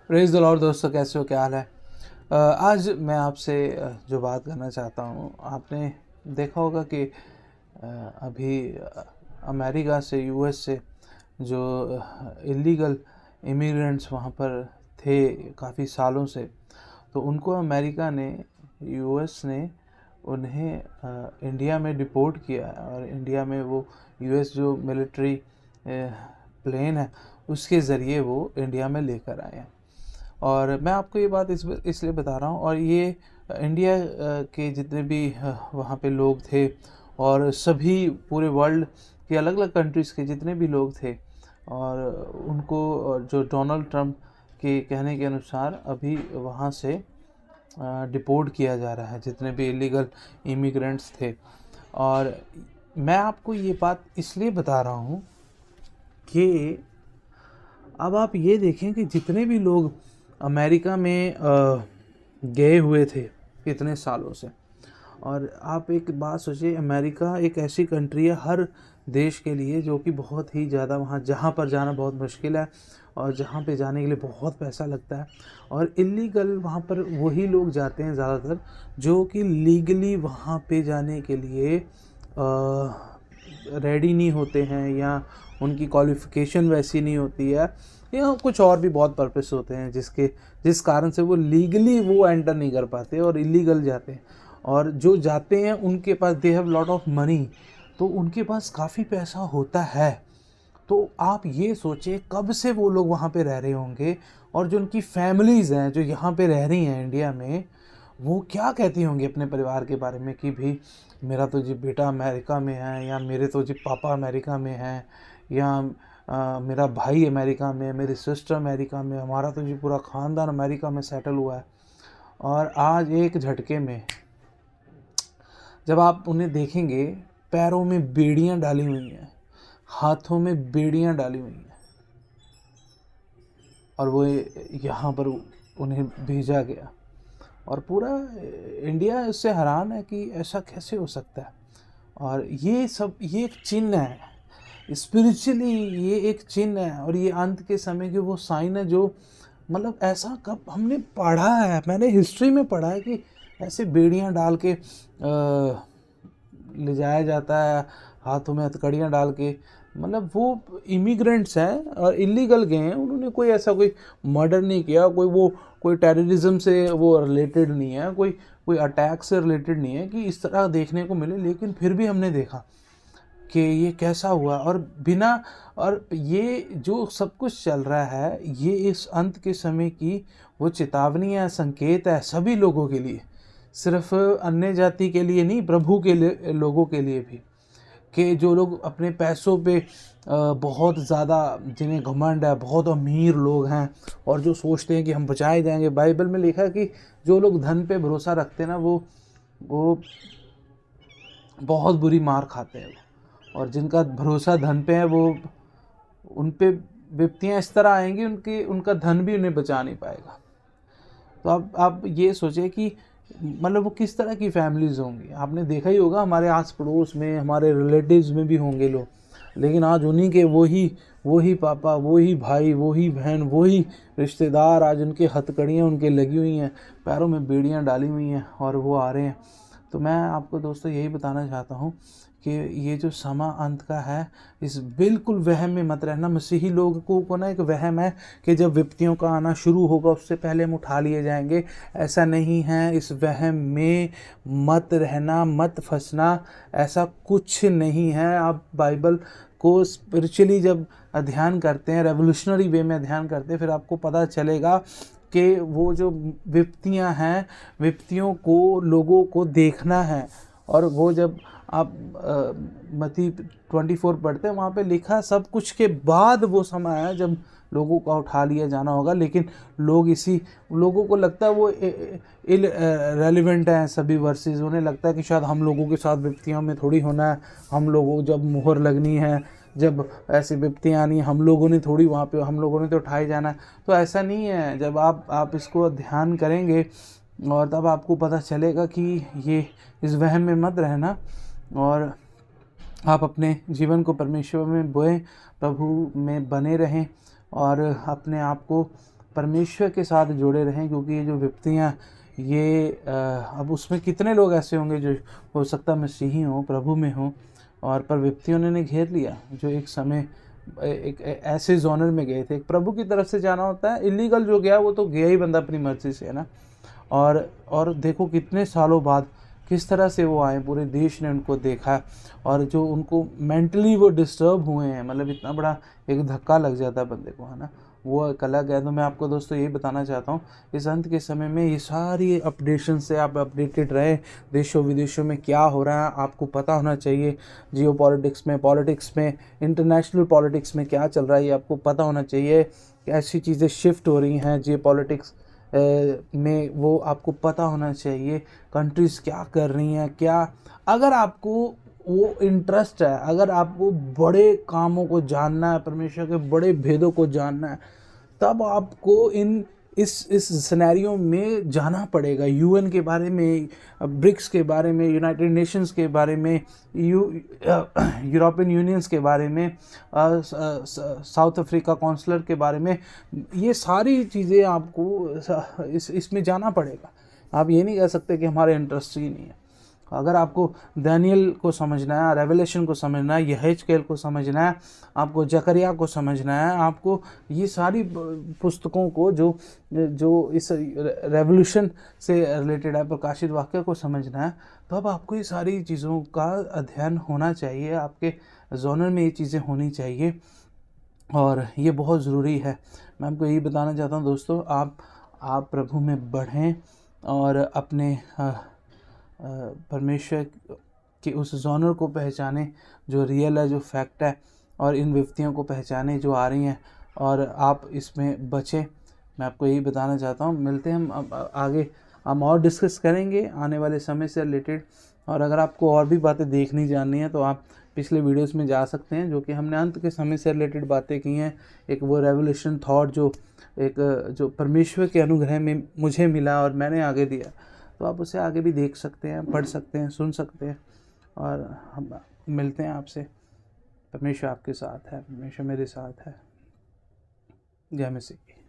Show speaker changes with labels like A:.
A: Praise the Lord दोस्तों, कैसे हो, क्या हाल है। आज मैं आपसे जो बात करना चाहता हूँ, आपने देखा होगा कि अभी अमेरिका से, यूएस से जो इलीगल इमिग्रेंट्स वहाँ पर थे काफ़ी सालों से, तो उनको अमेरिका ने, यूएस ने उन्हें इंडिया में डिपोर्ट किया है। और इंडिया में वो यूएस जो मिलिट्री प्लेन है उसके ज़रिए वो इंडिया में लेकर आए हैं। और मैं आपको ये बात इसलिए बता रहा हूँ, और ये इंडिया के जितने भी वहाँ पे लोग थे, और सभी पूरे वर्ल्ड के अलग अलग कंट्रीज़ के जितने भी लोग थे, और उनको जो डोनाल्ड ट्रंप के कहने के अनुसार अभी वहाँ से डिपोर्ट किया जा रहा है, जितने भी इलीगल इमिग्रेंट्स थे। और मैं आपको ये बात इसलिए बता रहा हूँ कि अब आप ये देखें कि जितने भी लोग अमेरिका में गए हुए थे इतने सालों से, और आप एक बात सोचिए, अमेरिका एक ऐसी कंट्री है हर देश के लिए जो कि बहुत ही ज़्यादा, वहाँ जहाँ पर जाना बहुत मुश्किल है, और जहाँ पे जाने के लिए बहुत पैसा लगता है। और इलीगल वहाँ पर वही लोग जाते हैं ज़्यादातर जो कि लीगली वहाँ पे जाने के लिए रेडी नहीं होते हैं, या उनकी क्वालिफ़िकेशन वैसी नहीं होती है, या कुछ और भी बहुत पर्पस होते हैं जिस कारण से वो लीगली वो एंटर नहीं कर पाते और इलीगल जाते हैं। और जो जाते हैं उनके पास they have lot of money, तो उनके पास काफ़ी पैसा होता है। तो आप ये सोचें कब से वो लोग वहाँ पे रह रहे होंगे, और जो उनकी फैमिलीज़ हैं जो यहाँ पे रह रही हैं इंडिया में, वो क्या कहती होंगी अपने परिवार के बारे में कि भाई मेरा तो जी बेटा अमेरिका में है, या मेरे तो जी पापा अमेरिका में हैं, या मेरा भाई अमेरिका में, मेरी सिस्टर अमेरिका में, हमारा तो जी पूरा ख़ानदान अमेरिका में सेटल हुआ है। और आज एक झटके में जब आप उन्हें देखेंगे, पैरों में बेड़ियां डाली हुई हैं, हाथों में बेड़ियां डाली हुई हैं, और वो यहाँ पर उन्हें भेजा गया, और पूरा इंडिया इससे हैरान है कि ऐसा कैसे हो सकता है। और ये सब, ये एक चिन्ह है, स्पिरिचुअली ये एक चिन्ह है, और ये अंत के समय के वो साइन है जो, मतलब ऐसा कब हमने पढ़ा है, मैंने हिस्ट्री में पढ़ा है कि ऐसे बेड़ियां डाल के ले जाया जाता है, हाथों में हथकड़ियाँ डाल के। मतलब वो इमिग्रेंट्स हैं और इलीगल गए हैं, उन्होंने कोई ऐसा कोई मर्डर नहीं किया, कोई टेररिज्म से वो रिलेटेड नहीं है, कोई अटैक से रिलेटेड नहीं है कि इस तरह देखने को मिले। लेकिन फिर भी हमने देखा कि ये कैसा हुआ, और बिना, और ये जो सब कुछ चल रहा है, ये इस अंत के समय की वो चेतावनी है, संकेत है सभी लोगों के लिए, सिर्फ अन्य जाति के लिए नहीं, प्रभु के लिए, लोगों के लिए भी। कि जो लोग अपने पैसों पे बहुत ज़्यादा, जिन्हें घमंड है, बहुत अमीर लोग हैं, और जो सोचते हैं कि हम बचाए जाएंगे। बाइबल में लिखा है कि जो लोग धन पे भरोसा रखते हैं ना, वो बहुत बुरी मार खाते हैं। और जिनका भरोसा धन पे है, वो उन पे विपत्तियाँ इस तरह आएंगी, उनका धन भी उन्हें बचा नहीं पाएगा। तो अब आप ये सोचें कि मतलब वो किस तरह की फैमिलीज़ होंगी। आपने देखा ही होगा, हमारे आस पड़ोस में, हमारे रिलेटिव्स में भी होंगे लोग, लेकिन आज उन्हीं के वही पापा, वही भाई, वही बहन, वही रिश्तेदार, आज उनके हथकड़ियाँ उनके लगी हुई हैं, पैरों में बेड़ियाँ डाली हुई हैं, और वो आ रहे हैं। तो मैं आपको दोस्तों यही बताना चाहता हूँ कि ये जो समा अंत का है, इस बिल्कुल वहम में मत रहना। मसीही लोगों को ना एक वहम है कि जब विपत्तियों का आना शुरू होगा उससे पहले हम उठा लिए जाएंगे। ऐसा नहीं है, इस वहम में मत रहना, मत फंसना, ऐसा कुछ नहीं है। आप बाइबल को स्पिरिचुअली जब अध्ययन करते हैं, रेवोल्यूशनरी वे में अध्ययन करते हैं, फिर आपको पता चलेगा कि वो जो विपत्तियां हैं, विपत्तियों को लोगों को देखना है। और वो जब आप मत्ती 24 पढ़ते हैं, वहाँ पे लिखा सब कुछ के बाद वो समय है जब लोगों का उठा लिया जाना होगा। लेकिन लोगों को लगता है वो रेलिवेंट हैं सभी वर्सेस। उन्हें लगता है कि शायद हम लोगों के साथ विपत्तियों में थोड़ी होना है, हम लोगों को जब मुहर लगनी है, जब ऐसी विपत्तियाँ आनी, हम लोगों ने थोड़ी वहाँ पे, हम लोगों ने तो उठाए जाना है। तो ऐसा नहीं है। जब आप इसको ध्यान करेंगे, और तब आपको पता चलेगा कि ये इस वहम में मत रहना, और आप अपने जीवन को परमेश्वर में बोएं, प्रभु में बने रहें, और अपने आप को परमेश्वर के साथ जुड़े रहें, क्योंकि ये जो विपत्तियाँ ये अब उसमें कितने लोग ऐसे होंगे जो हो सकता है मसीही हों, प्रभु में हों, और पर विपत्तियों ने घेर लिया, जो एक समय एक ऐसे जोनर में गए थे। एक प्रभु की तरफ से जाना होता है, इलीगल जो गया वो तो गया ही बंदा अपनी मर्जी से, है ना। और देखो कितने सालों बाद किस तरह से वो आए, पूरे देश ने उनको देखा, और जो उनको मेंटली वो डिस्टर्ब हुए हैं, मतलब इतना बड़ा एक धक्का लग जाता है बंदे को, है ना। वो एक अलग है। तो मैं आपको दोस्तों यही बताना चाहता हूँ, इस अंत के समय में ये सारी अपडेशन से आप अपडेटेड रहें। देशों विदेशों में क्या हो रहा है आपको पता होना चाहिए। जियो पॉलिटिक्स में, इंटरनेशनल पॉलिटिक्स में क्या चल रहा है ये आपको पता होना चाहिए। ऐसी चीज़ें शिफ्ट हो रही हैं जियो पॉलिटिक्स में, वो आपको पता होना चाहिए। कंट्रीज़ क्या कर रही हैं, क्या, अगर आपको वो इंटरेस्ट है, अगर आपको बड़े कामों को जानना है, परमेश्वर के बड़े भेदों को जानना है, तब आपको इस सिनेरियो में जाना पड़ेगा। यूएन के बारे में, ब्रिक्स के बारे में, यूनाइटेड नेशंस के बारे में, यूरोपियन यूनियंस के बारे में, साउथ अफ्रीका काउंसिलर के बारे में, ये सारी चीज़ें आपको इसमें जाना पड़ेगा। आप ये नहीं कह सकते कि हमारे इंटरेस्ट ही नहीं है। अगर आपको दानियल को समझना है, रेवलेशन को समझना है, यहेजकेल को समझना है, आपको जकरिया को समझना है, आपको ये सारी पुस्तकों को जो इस रेवोल्यूशन से रिलेटेड है, प्रकाशित वाक्य को समझना है, तो अब आपको ये सारी चीज़ों का अध्ययन होना चाहिए, आपके जोनर में ये चीज़ें होनी चाहिए, और ये बहुत ज़रूरी है। मैं आपको यही बताना चाहता हूँ दोस्तों, आप प्रभु में बढ़ें और अपने परमेश्वर के उस जॉनर को पहचाने जो रियल है, जो फैक्ट है, और इन विपत्तियों को पहचाने जो आ रही हैं, और आप इसमें बचें। मैं आपको यही बताना चाहता हूँ। मिलते हैं हम आगे, हम और डिस्कस करेंगे आने वाले समय से रिलेटेड। और अगर आपको और भी बातें देखनी जाननी है तो आप पिछले वीडियोस में जा सकते हैं, जो कि हमने अंत के समय से रिलेटेड बातें की हैं। एक वो रेवोल्यूशन थॉट जो परमेश्वर के अनुग्रह में मुझे मिला और मैंने आगे दिया, तो आप उसे आगे भी देख सकते हैं, पढ़ सकते हैं, सुन सकते हैं। और हम मिलते हैं आपसे। परमेश्वर आपके साथ है, परमेश्वर मेरे साथ है। जय मसीह।